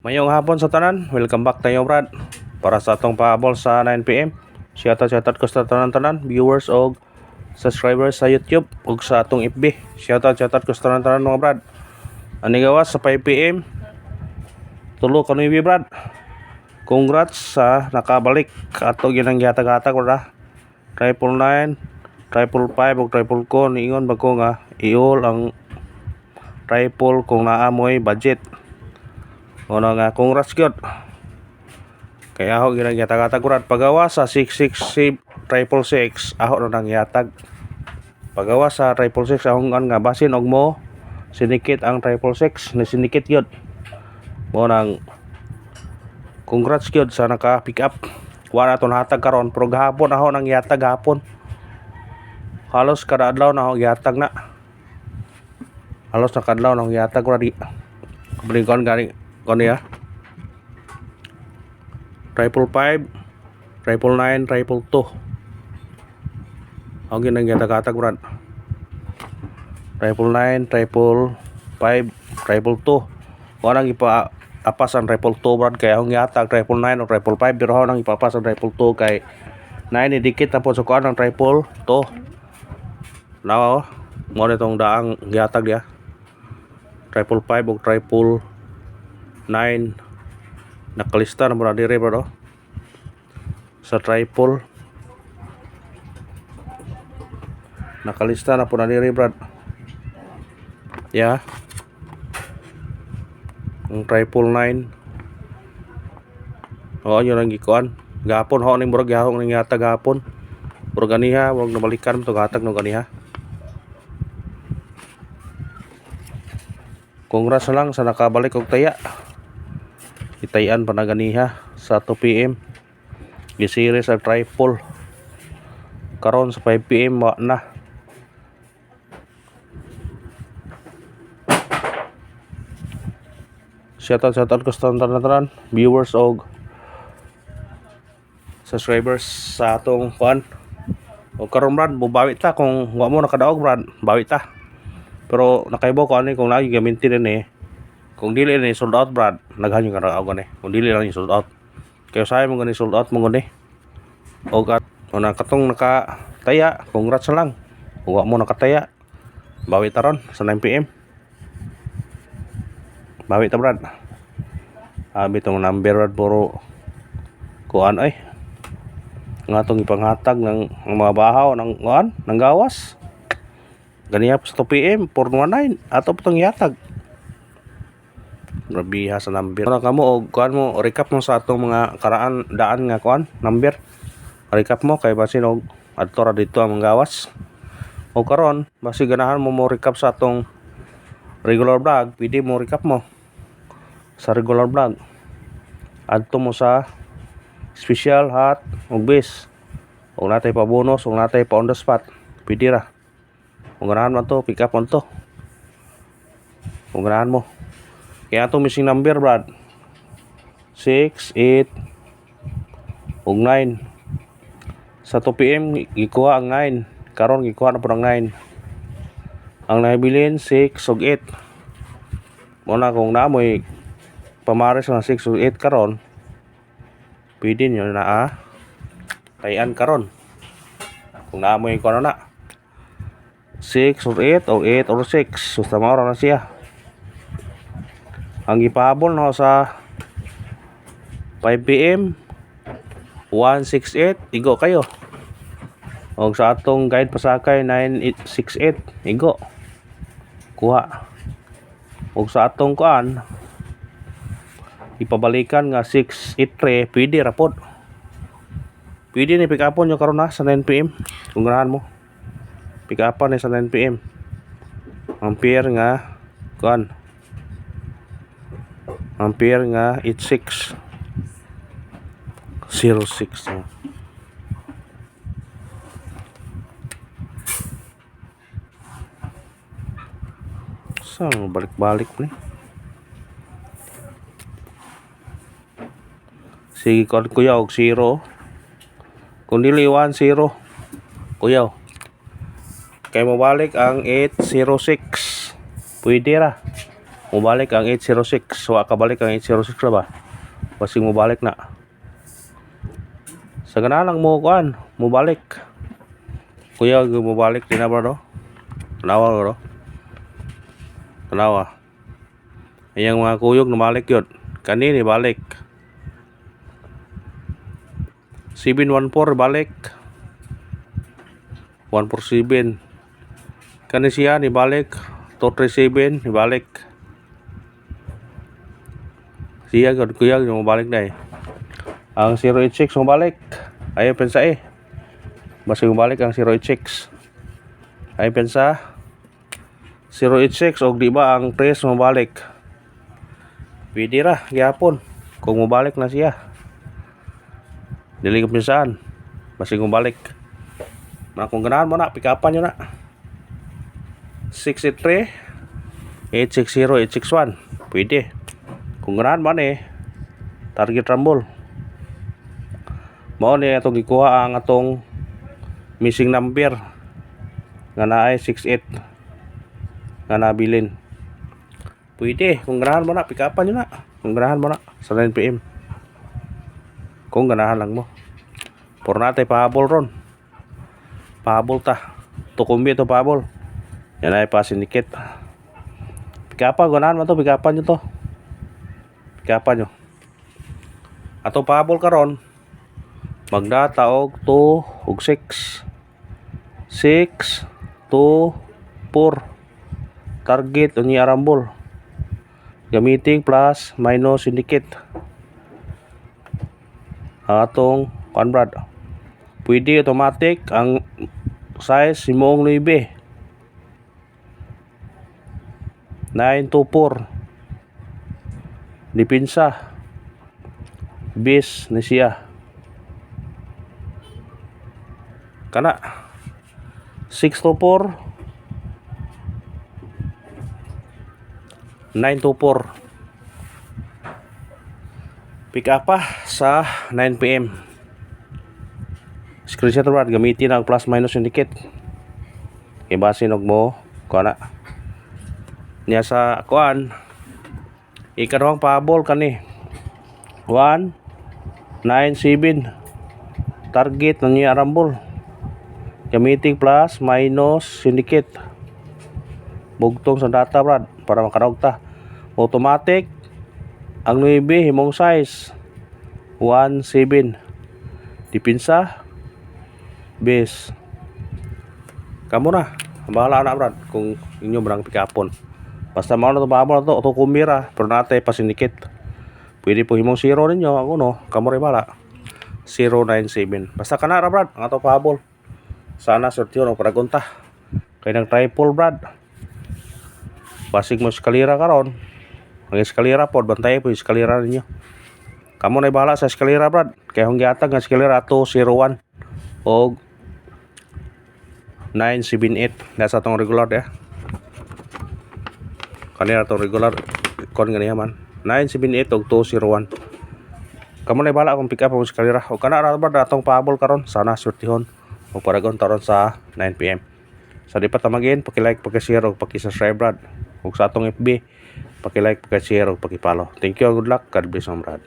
Mayong hapon sa tanan, welcome back tayo Brad. Para sa atong paabol sa 9 PM. Shoutout ko sa tanan viewers o subscribers sa YouTube ug sa atong FB. Shoutout ko sa tanan mga Brad. Ani gawas sa 5 PM. Tulo kanuy Brad. Congrats sa nakabalik ato ginang gihatag-hatag ra. 999, 555 ug 555 ko niingon ba ko nga iol ang rifle kung naamoy budget. Ono nga congrats gyud. Kaya ako ginagiyatag-hatag ko rat pagawa sa 666 ako na nang yatag. Pagawa sa 666 akong nga basin og mo sinikit ang 666 ni sinikit gyud. Mo nang congrats gyud sa naka pick up. Wala to hatag karon pero gahapon ako nang yatag gahapon. Halos kada adlaw na ako yatag na. Halos na kadlaw na ako yatag ko di. Kabalikan gani kon ya. 555, 999, 222. Ako ginang yatag-hatag brad. 999, 555, 222. Ko nang ipa-apas ang 222 brad kay akong yatag 999 o 555 pero ako nang ipapas ang 222 kay nain dikit na po sa kuan ang 222. Now, mo nitong daang yatag dia. 555 o 9 nakalista na muna dire bro sa triple nakalista na po na dire brad ya ang 999 oo yun ang gikuan gapon ho ning murag yahong ning yata gapon murag ganiha wag nabalikan mo to gatag no ganiha. Congrats lang sa nakabalik og taya. Itayan pa na ganiha sa 2 PM. Gisiri sa triple. Karon sa 5 PM wa na. Shoutout ko sa tanan viewers og subscribers sa atong fan. O karon brad, bubawi ta kung wa mo nakadaog brad, bawi ta. Pero nakaibaw ko ani kung lagi gaminti rin kung dili ni sold out brad naghanyo ka ra gani kung dili lang ni sold out kaya say mo gani sold out mo gani o na katong nakataya congrats lang kung wa mo nakataya bawi taron sa 9 PM bawi ta brad abi tong number brad puro kuan ay nga tong ipanghatag ng mga bahaw ng kuan ng gawas ganiya sa 2 PM 419 ato tong yatag. Grabe ha sa number. Ora kamo og kuan mo recap mo sa atong mga karaan daan nga kuan number. Recap mo kay basin og adto ra dito ang gawas. O karon basi ganahan mo recap sa atong regular vlog, pwede mo recap mo sa regular vlog. Adto mo sa special hot og base. Og natay pa bonus, og natay pa on the spot. Pwede ra. Kung ganahan mo to, pick up mo to. Kung ganahan mo. Kaya itong missing number brad 6, 8 ug 9 sa 2 PM gikuha ang 9 karon gikuha na po ang 9 ang nabilin 6 ug 8 muna kung naamoy pamares ng 6 ug 8 karon pwede nyo na tayan karon kung naamoy ko na 6 or 8 o 8 or 6 susta maura na siya. Ang ipahabol no sa 5 PM 168 igo kayo. Og sa atong guide pasakay 968 igo. Kuha. Og sa atong kuan ipabalikan nga 683 pwede ra pod. Pwede ni pick upon nyo karon na sa 9 PM kung ganahan mo. Pick upan ni sa 9 PM. Ampere nga kuan Ampere nga 86 06 Saan balik-balik ni sige kon kuya og 0 kung dili 10 kuya kay mo balik ang 806 pwede ra Mubalik ang 806. Wa kabalik ang 806 na ba? Basig mubalik na. Sa ganahan lang mo kuan, mubalik. Kuya mubalik din na bro. Tanawa bro. Tanawa. Ayang mga kuyog namalik yun. Kanini balik. 714 balik. 147. Kani siya ni balik. 237 ni balik. Siya kuya yung balik na eh. Ang 086 mabalik. Ayaw pensa eh. Basta mabalik ang 086. Ayaw pensa 086 o di ba ang 3 mabalik. Pwede ra gyapon kung mabalik na siya. Dili ko pinsaan. Basta mabalik. Na kung ganahan mo na pikapan nyo na. 683 860 861 pwede. Kung ganahan man eh target rumble. Mao ni atong gikuha ang atong missing number nga naay 68 nga nabilin. Pwede kung ganahan mo na pikapan nyo na. Kung ganahan mo na sa 9 PM. Kung ganahan lang mo. Por natay pahabol ron. Pahabol ta. Tukumbi to pahabol. Yan ay pa syndicate. Pikapan ganahan mo to, pikapan nyo to. Pikapan nyo. Ato pahabol karon magdata og 2 og 6 6 2 4 target unya rumble gamiting plus minus syndicate atong conbrad. Pwede automatic ang size himong 9 924 dipinsa bis ni siya kana 624 924 pick up pa sa 9 PM. Screenshot brad gamitin ang plus minus syndicate ibasin og mo kana niya sa kuan ikarong pahabol kani 197 target na niya rumble gamiting plus minus syndicate bugtong sa data brad para makarog ta automatic ang 9 himong size 17 dipinsa base kamo na bahala na brad kung inyo brang pikapon basta mao na to babol to auto kumira pero natay pa syndicate pwede po himong 0 ninyo ako no kamo rin bala 097 basta kana ra brad ang ato pahabol sana sortyon o paragunta kay nang triple brad basig mo eskalera karon ang eskalera pod bantay po eskalera ninyo kamo na bahala sa eskalera brad kay hong giatag nga eskalera 201 og 978 nasa tong regular ya kanina to regular kon ganiya man 978 og 201 kamo na bahala kung pick up ang eskalera o kana ra brad atong pahabol karon sana sortihon o paragon taron sa 9 PM. Sa di pa tamagin, paki-like, paki-share, o paki-subscribe brad. Ug sa atong FB, paki-like, paki-share, o paki-follow. Thank you, good luck, God bless, brad.